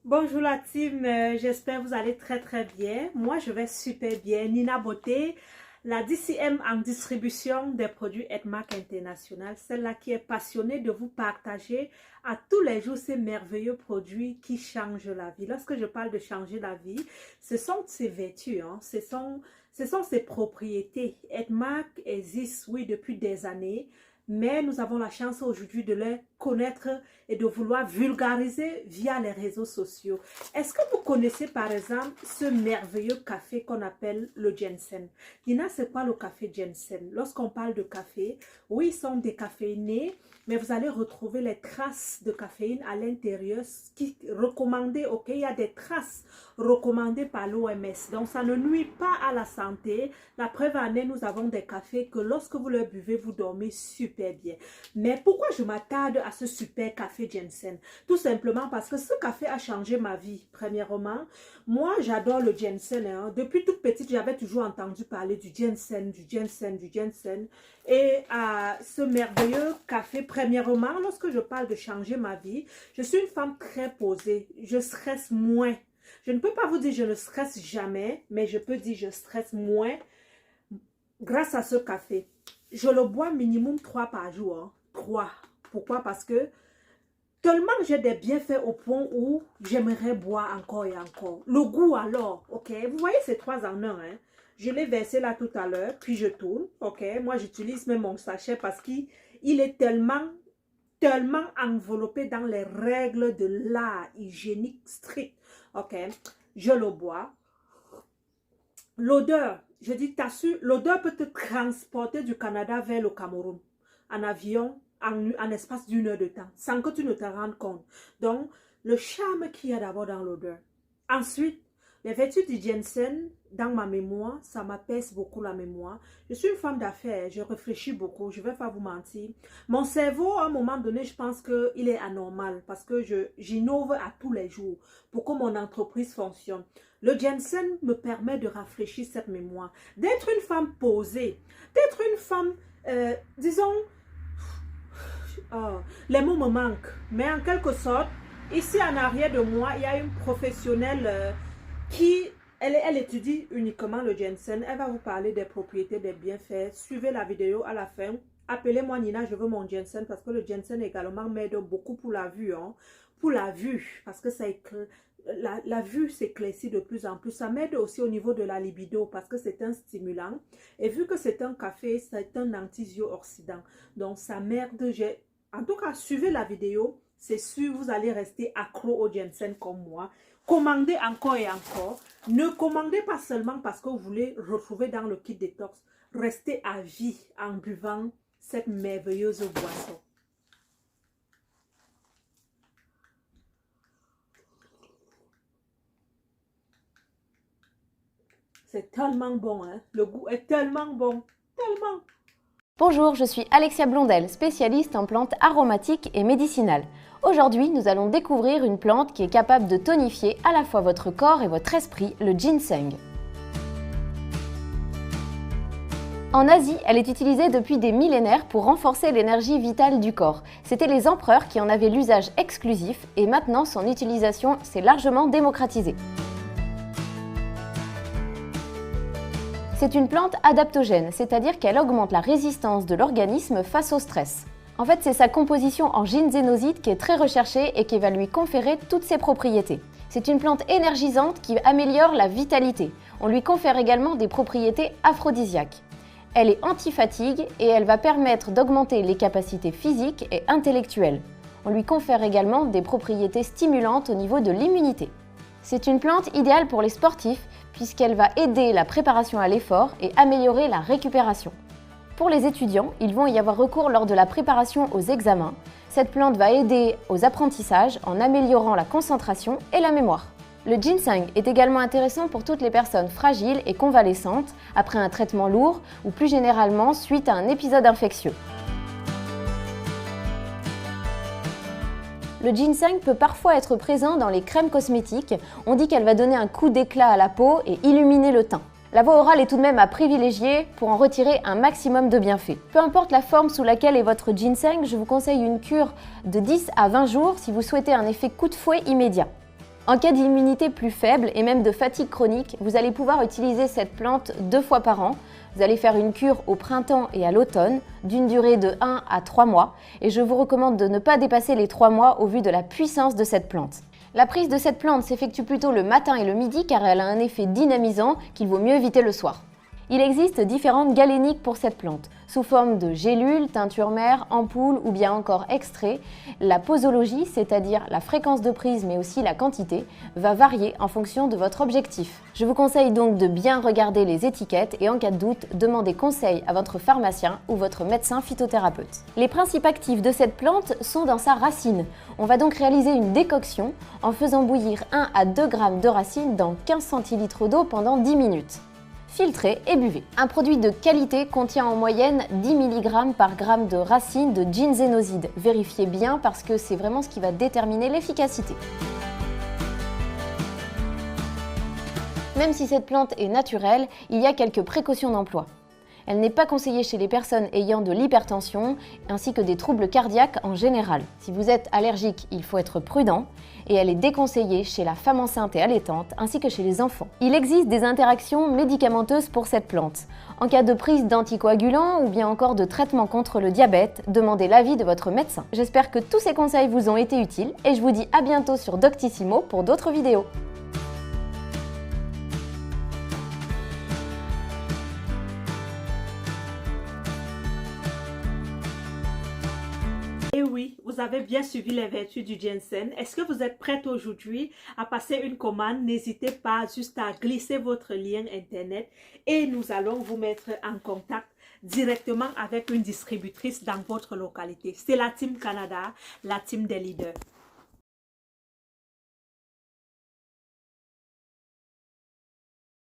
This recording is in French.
Bonjour la team, j'espère que vous allez très bien. Moi, je vais super bien. Nina Beauté, la DCM en distribution des produits Edmark International, celle-là qui est passionnée de vous partager à tous les jours ces merveilleux produits qui changent la vie. Lorsque je parle de changer la vie, ce sont ses vertus, ce sont ses propriétés. Edmark existe, oui, depuis des années, mais nous avons la chance aujourd'hui de les connaître et de vouloir vulgariser via les réseaux sociaux. Est-ce que vous connaissez par exemple ce merveilleux café qu'on appelle le ginseng? Nina, c'est quoi le café ginseng? Lorsqu'on parle de café, oui, ils sont décaféinés, mais vous allez retrouver les traces de caféine à l'intérieur qui recommandées, ok? Il y a des traces recommandées par l'OMS, donc ça ne nuit pas à la santé. La preuve en est, nous avons des cafés que lorsque vous le buvez, vous dormez super bien. Mais pourquoi je m'attarde à ce super café ginseng? Tout simplement parce que ce café a changé ma vie. Premièrement, moi j'adore le ginseng, hein. Depuis toute petite, j'avais toujours entendu parler du ginseng, du ginseng, du ginseng. Et ce merveilleux café, premièrement, lorsque je parle de changer ma vie, je suis une femme très posée. Je stresse moins. Je ne peux pas vous dire je ne stresse jamais, mais je peux dire je stresse moins grâce à ce café. Je le bois minimum 3 par jour. Hein. 3. Pourquoi? Parce que tellement j'ai des bienfaits au point où j'aimerais boire encore et encore. Le goût alors, ok? Vous voyez ces 3 en 1, hein? Je l'ai versé là tout à l'heure, puis je tourne, ok? Moi, j'utilise même mon sachet parce qu'il est tellement enveloppé dans les règles de l'art hygiénique strict, ok? Je le bois. L'odeur, je dis, t'assures, l'odeur peut te transporter du Canada vers le Cameroun en avion, en espace d'une heure de temps, sans que tu ne te rendes compte. Donc, le charme qu'il y a d'abord dans l'odeur. Ensuite, les vertus du ginseng, dans ma mémoire, ça m'apaise beaucoup la mémoire. Je suis une femme d'affaires, je réfléchis beaucoup, je ne vais pas vous mentir. Mon cerveau, à un moment donné, je pense qu'il est anormal parce que j'innove à tous les jours pour que mon entreprise fonctionne. Le ginseng me permet de rafraîchir cette mémoire, d'être une femme posée, d'être une femme, disons, les mots me manquent, mais en quelque sorte, ici en arrière de moi, il y a une professionnelle qui, elle étudie uniquement le ginseng. Elle va vous parler des propriétés, des bienfaits. Suivez la vidéo à la fin. Appelez-moi Nina, je veux mon ginseng parce que le ginseng également m'aide beaucoup pour la vue. Hein. Pour la vue, parce que ça la vue s'éclaircit de plus en plus. Ça m'aide aussi au niveau de la libido parce que c'est un stimulant. Et vu que c'est un café, c'est un antioxydant. Donc ça m'aide. En tout cas, suivez la vidéo. C'est sûr, vous allez rester accro au ginseng comme moi. Commandez encore et encore. Ne commandez pas seulement parce que vous voulez retrouver dans le kit détox. Restez à vie en buvant cette merveilleuse boisson. C'est tellement bon, hein? Le goût est tellement bon. Tellement. Bonjour, je suis Alexia Blondel, spécialiste en plantes aromatiques et médicinales. Aujourd'hui, nous allons découvrir une plante qui est capable de tonifier à la fois votre corps et votre esprit, le ginseng. En Asie, elle est utilisée depuis des millénaires pour renforcer l'énergie vitale du corps. C'était les empereurs qui en avaient l'usage exclusif et maintenant son utilisation s'est largement démocratisée. C'est une plante adaptogène, c'est-à-dire qu'elle augmente la résistance de l'organisme face au stress. En fait, c'est sa composition en ginsénoside qui est très recherchée et qui va lui conférer toutes ses propriétés. C'est une plante énergisante qui améliore la vitalité. On lui confère également des propriétés aphrodisiaques. Elle est anti-fatigue et elle va permettre d'augmenter les capacités physiques et intellectuelles. On lui confère également des propriétés stimulantes au niveau de l'immunité. C'est une plante idéale pour les sportifs puisqu'elle va aider la préparation à l'effort et améliorer la récupération. Pour les étudiants, ils vont y avoir recours lors de la préparation aux examens. Cette plante va aider aux apprentissages en améliorant la concentration et la mémoire. Le ginseng est également intéressant pour toutes les personnes fragiles et convalescentes après un traitement lourd ou plus généralement suite à un épisode infectieux. Le ginseng peut parfois être présent dans les crèmes cosmétiques. On dit qu'elle va donner un coup d'éclat à la peau et illuminer le teint. La voie orale est tout de même à privilégier pour en retirer un maximum de bienfaits. Peu importe la forme sous laquelle est votre ginseng, je vous conseille une cure de 10 à 20 jours si vous souhaitez un effet coup de fouet immédiat. En cas d'immunité plus faible et même de fatigue chronique, vous allez pouvoir utiliser cette plante 2 fois par an. Vous allez faire une cure au printemps et à l'automne, d'une durée de 1 à 3 mois, et je vous recommande de ne pas dépasser les 3 mois au vu de la puissance de cette plante. La prise de cette plante s'effectue plutôt le matin et le midi car elle a un effet dynamisant qu'il vaut mieux éviter le soir. Il existe différentes galéniques pour cette plante, sous forme de gélules, teinture mère, ampoules ou bien encore extraits. La posologie, c'est-à-dire la fréquence de prise mais aussi la quantité, va varier en fonction de votre objectif. Je vous conseille donc de bien regarder les étiquettes et en cas de doute, demandez conseil à votre pharmacien ou votre médecin phytothérapeute. Les principes actifs de cette plante sont dans sa racine. On va donc réaliser une décoction en faisant bouillir 1 à 2 g de racine dans 15 centilitres d'eau pendant 10 minutes. Filtrez et buvez. Un produit de qualité contient en moyenne 10 mg par gramme de racines de ginsénoside. Vérifiez bien parce que c'est vraiment ce qui va déterminer l'efficacité. Même si cette plante est naturelle, il y a quelques précautions d'emploi. Elle n'est pas conseillée chez les personnes ayant de l'hypertension ainsi que des troubles cardiaques en général. Si vous êtes allergique, il faut être prudent et elle est déconseillée chez la femme enceinte et allaitante ainsi que chez les enfants. Il existe des interactions médicamenteuses pour cette plante. En cas de prise d'anticoagulants ou bien encore de traitement contre le diabète, demandez l'avis de votre médecin. J'espère que tous ces conseils vous ont été utiles et je vous dis à bientôt sur Doctissimo pour d'autres vidéos. Et oui, vous avez bien suivi les vertus du ginseng. Est-ce que vous êtes prête aujourd'hui à passer une commande? N'hésitez pas juste à glisser votre lien internet et nous allons vous mettre en contact directement avec une distributrice dans votre localité. C'est la Team Canada, la team des leaders.